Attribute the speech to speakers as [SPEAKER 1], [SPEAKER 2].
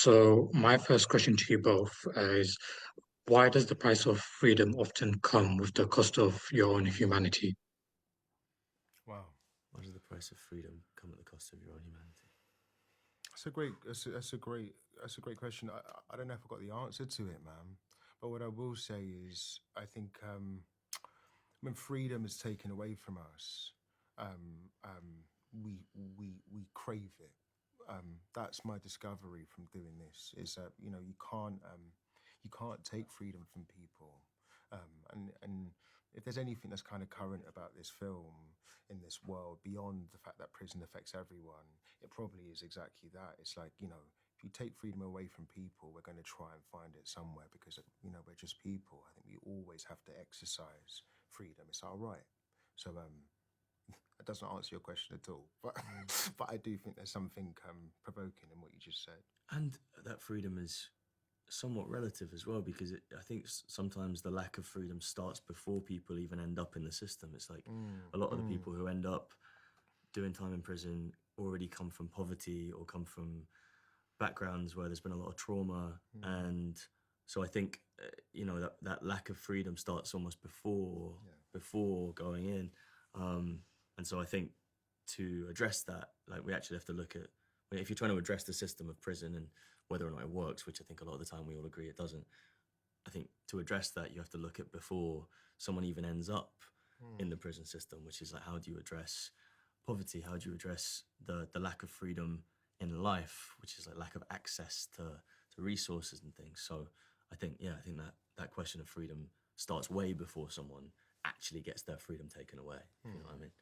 [SPEAKER 1] So my first question to you both is, why does the price of freedom often come with the cost of your own humanity?
[SPEAKER 2] Wow,
[SPEAKER 3] Why does the price of freedom come at the cost of your own humanity?
[SPEAKER 2] that's a great question. I don't know if I got the answer to it, man. But what I will say is, I think when freedom is taken away from us, um, um, we crave it. That's my discovery from doing this. Is that you can't take freedom from people, and if there's anything that's kind of current about this film in this world beyond the fact that prison affects everyone, it probably is exactly that. It's like, if you take freedom away from people, we're going to try and find it somewhere because, we're just people. I think we always have to exercise freedom. It's our right. So that doesn't answer your question at all, but but I do think there's something provoking in what you just said.
[SPEAKER 3] And that freedom is somewhat relative as well, because I think sometimes the lack of freedom starts before people even end up in the system. It's like
[SPEAKER 2] Mm,
[SPEAKER 3] a lot of the
[SPEAKER 2] mm,
[SPEAKER 3] people who end up doing time in prison already come from poverty or come from backgrounds where there's been a lot of trauma.
[SPEAKER 2] mm,
[SPEAKER 3] And so I think that lack of freedom starts almost
[SPEAKER 2] yeah.
[SPEAKER 3] before going in. And so I think to address that, like, we actually have to look at, if you're trying to address the system of prison and whether or not it works, which I think a lot of the time we all agree it doesn't. I think to address that, you have to look at before someone even ends up in
[SPEAKER 2] Mm,
[SPEAKER 3] the prison system, which is like, how do you address poverty? How do you address the lack of freedom in life, which is like lack of access to resources and things? So I think that question of freedom starts way before someone actually gets their freedom taken away. If you know
[SPEAKER 2] mm.
[SPEAKER 3] what I mean?